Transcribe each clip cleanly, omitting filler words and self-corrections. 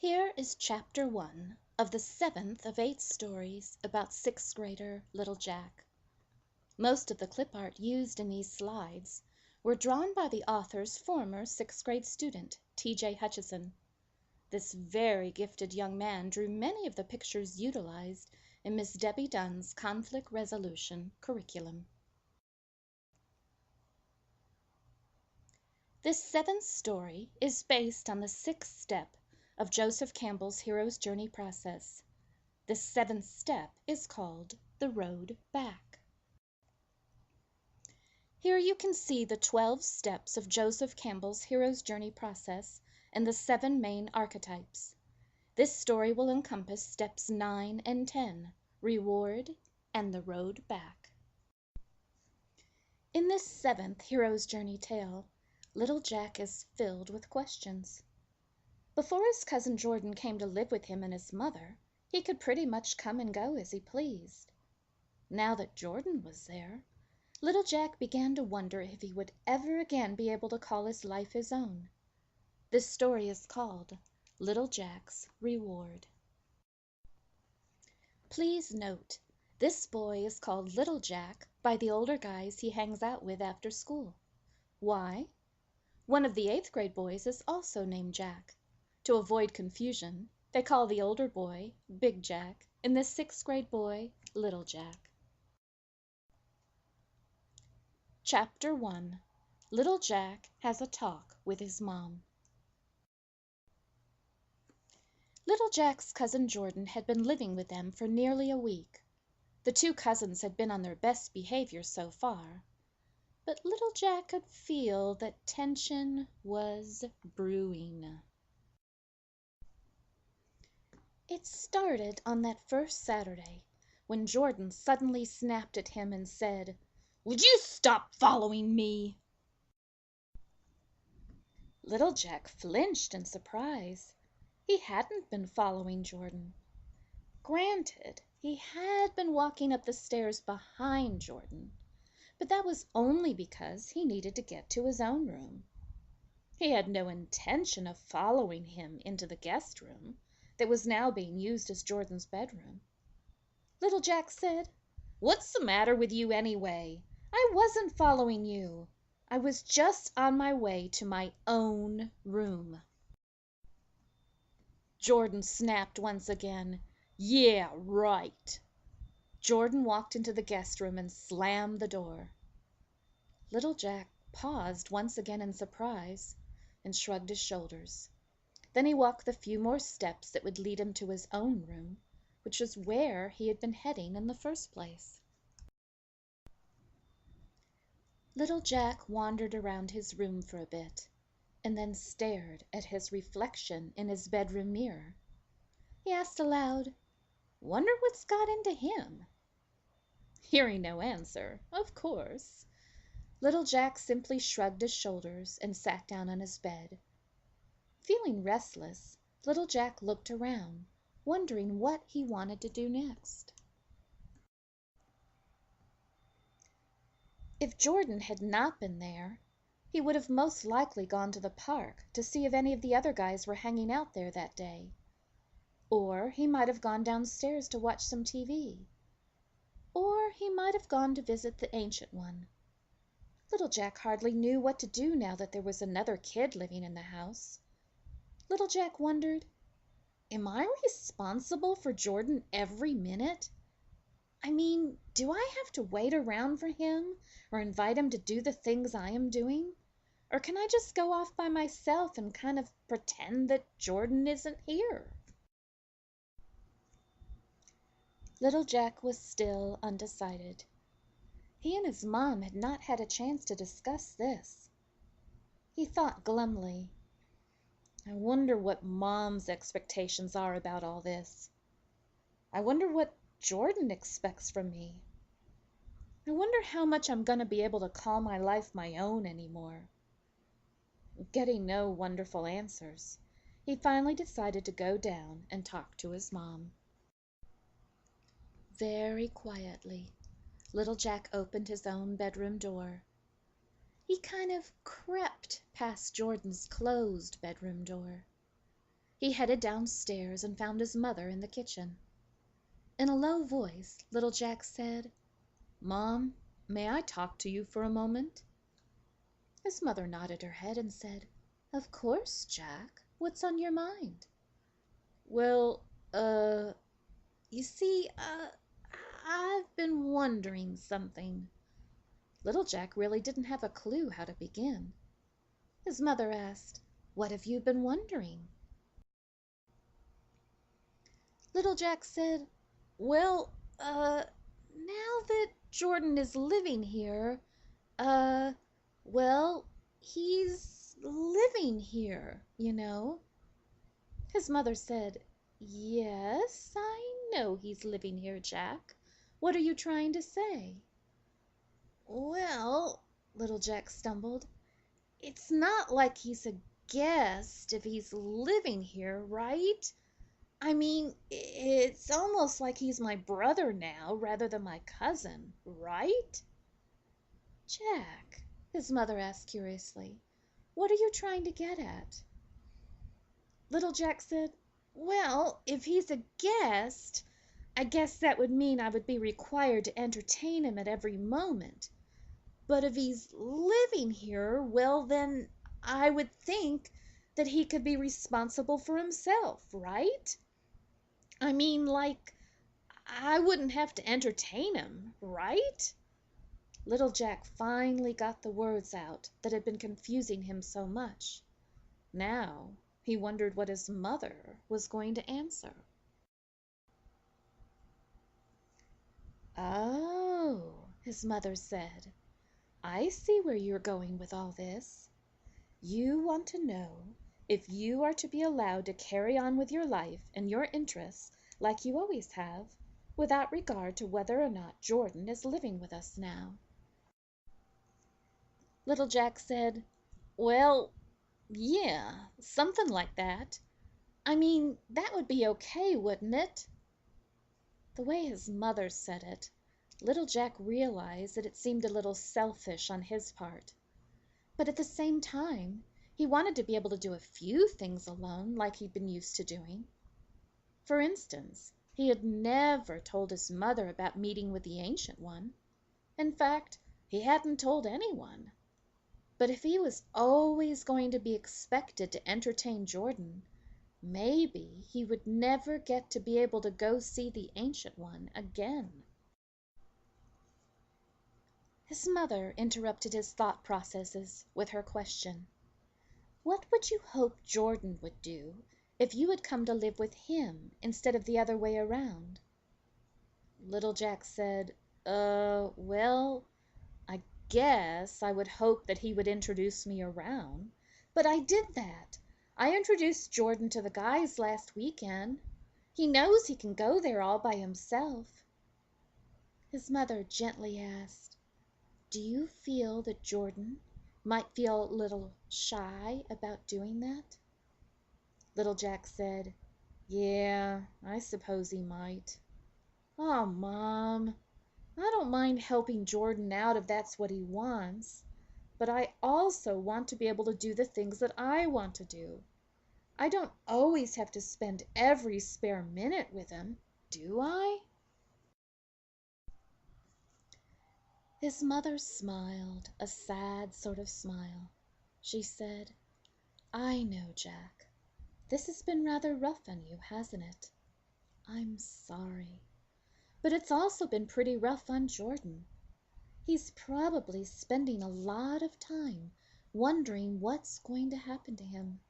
Here is Chapter 1 of the 7th of 8 stories about 6th grader Little Jack. Most of the clip art used in these slides were drawn by the author's former 6th grade student, T.J. Hutchison. This very gifted young man drew many of the pictures utilized in Miss Debbie Dunn's conflict resolution curriculum. This 7th story is based on the 6th step of Joseph Campbell's hero's journey process. This 7th step is called the road back. Here you can see the 12 steps of Joseph Campbell's hero's journey process and the 7 main archetypes. This story will encompass steps 9 and 10, reward and the road back. In this 7th hero's journey tale, Little Jack is filled with questions. Before his cousin Jordan came to live with him and his mother, he could pretty much come and go as he pleased. Now that Jordan was there, Little Jack began to wonder if he would ever again be able to call his life his own. This story is called Little Jack's Reward. Please note, this boy is called Little Jack by the older guys he hangs out with after school. Why? One of the 8th grade boys is also named Jack. To avoid confusion, they call the older boy Big Jack and the 6th grade boy Little Jack. Chapter 1. Little Jack has a talk with his mom. Little Jack's cousin Jordan had been living with them for nearly a week. The two cousins had been on their best behavior so far, but Little Jack could feel that tension was brewing. It started on that first Saturday, when Jordan suddenly snapped at him and said, "Would you stop following me?" Little Jack flinched in surprise. He hadn't been following Jordan. Granted, he had been walking up the stairs behind Jordan, but that was only because he needed to get to his own room. He had no intention of following him into the guest room that was now being used as Jordan's bedroom. Little Jack said, "What's the matter with you anyway? I wasn't following you. I was just on my way to my own room." Jordan snapped once again, "Yeah, right." Jordan walked into the guest room and slammed the door. Little Jack paused once again in surprise and shrugged his shoulders. Then he walked the few more steps that would lead him to his own room, which was where he had been heading in the first place. Little Jack wandered around his room for a bit, and then stared at his reflection in his bedroom mirror. He asked aloud, "Wonder what's got into him?" Hearing no answer, of course, Little Jack simply shrugged his shoulders and sat down on his bed. Feeling restless, Little Jack looked around, wondering what he wanted to do next. If Jordan had not been there, he would have most likely gone to the park to see if any of the other guys were hanging out there that day. Or he might have gone downstairs to watch some TV. Or he might have gone to visit the Ancient One. Little Jack hardly knew what to do now that there was another kid living in the house. Little Jack wondered, am I responsible for Jordan every minute? I mean, do I have to wait around for him or invite him to do the things I am doing? Or can I just go off by myself and kind of pretend that Jordan isn't here? Little Jack was still undecided. He and his mom had not had a chance to discuss this. He thought glumly, I wonder what Mom's expectations are about all this. I wonder what Jordan expects from me. I wonder how much I'm going to be able to call my life my own anymore. Getting no wonderful answers, he finally decided to go down and talk to his mom. Very quietly, Little Jack opened his own bedroom door. He kind of crept past Jordan's closed bedroom door. he headed downstairs and found his mother in the kitchen. In a low voice, little Jack said, "Mom, may I talk to you for a moment?" His mother nodded her head and said, "Of course, Jack. What's on your mind?" "Well, you see, I've been wondering something." Little Jack really didn't have a clue how to begin. His mother asked, "What have you been wondering?" Little Jack said, "Well, now that Jordan is living here, uh, well, he's living here, you know." His mother said, "Yes, I know he's living here, Jack. What are you trying to say?" "Well," little Jack stumbled, "it's not like he's a guest if he's living here, right? I mean, it's almost like he's my brother now rather than my cousin, right?" "Jack," his mother asked curiously, "what are you trying to get at?" Little Jack said, "Well, if he's a guest, I guess that would mean I would be required to entertain him at every moment. But if he's living here, well, then I would think that he could be responsible for himself, right? I mean, like, I wouldn't have to entertain him, right?" Little Jack finally got the words out that had been confusing him so much. Now he wondered what his mother was going to answer. "Oh," his mother said, "I see where you're going with all this. You want to know if you are to be allowed to carry on with your life and your interests like you always have, without regard to whether or not Jordan is living with us now." Little Jack said, "Well, yeah, something like that. I mean, that would be okay, wouldn't it?" The way his mother said it, little Jack realized that it seemed a little selfish on his part. But at the same time, he wanted to be able to do a few things alone like he'd been used to doing. For instance, he had never told his mother about meeting with the Ancient One. In fact, he hadn't told anyone. But if he was always going to be expected to entertain Jordan, maybe he would never get to be able to go see the Ancient One again. His mother interrupted his thought processes with her question. "What would you hope Jordan would do if you had come to live with him instead of the other way around?" Little Jack said, well, I guess I would hope that he would introduce me around. But I did that. I introduced Jordan to the guys last weekend. He knows he can go there all by himself." His mother gently asked, "Do you feel that Jordan might feel a little shy about doing that?" Little Jack said, "Yeah, I suppose he might. Aw, Mom, I don't mind helping Jordan out if that's what he wants, but I also want to be able to do the things that I want to do. I don't always have to spend every spare minute with him, do I?" His mother smiled, a sad sort of smile. She said, "I know, Jack. This has been rather rough on you, hasn't it? I'm sorry. But it's also been pretty rough on Jordan. He's probably spending a lot of time wondering what's going to happen to him.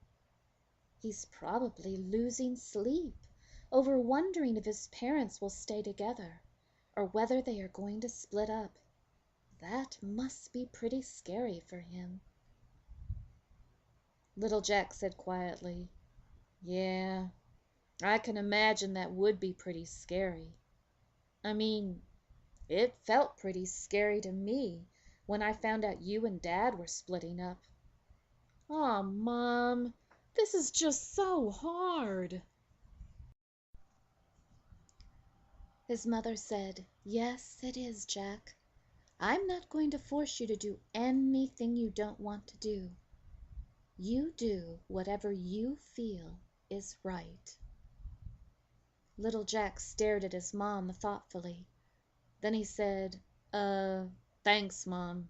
He's probably losing sleep over wondering if his parents will stay together or whether they are going to split up. That must be pretty scary for him." Little Jack said quietly, "Yeah, I can imagine that would be pretty scary. I mean, it felt pretty scary to me when I found out you and Dad were splitting up. Aw, Mom, this is just so hard." His mother said, "Yes, it is, Jack. I'm not going to force you to do anything you don't want to do. You do whatever you feel is right." Little Jack stared at his mom thoughtfully. Then he said, Thanks, Mom.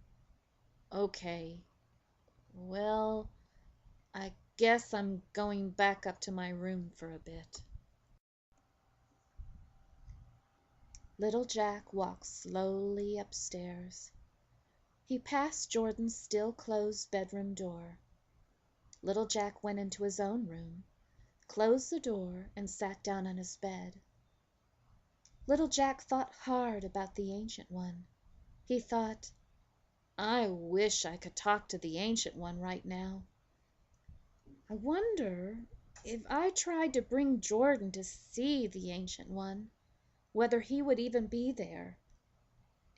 Okay. Well, I guess I'm going back up to my room for a bit." Little Jack walked slowly upstairs. He passed Jordan's still closed bedroom door. Little Jack went into his own room, closed the door, and sat down on his bed. Little Jack thought hard about the Ancient One. He thought, "I wish I could talk to the Ancient One right now. I wonder if I tried to bring Jordan to see the Ancient One, whether he would even be there.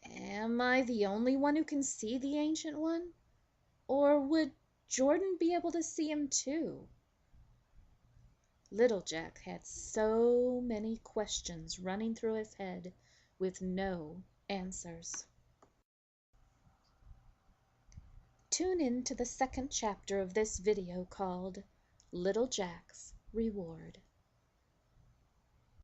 Am I the only one who can see the Ancient One? Or would Jordan be able to see him too?" Little Jack had so many questions running through his head with no answers. Tune in to the second chapter of this video called Little Jack's Reward.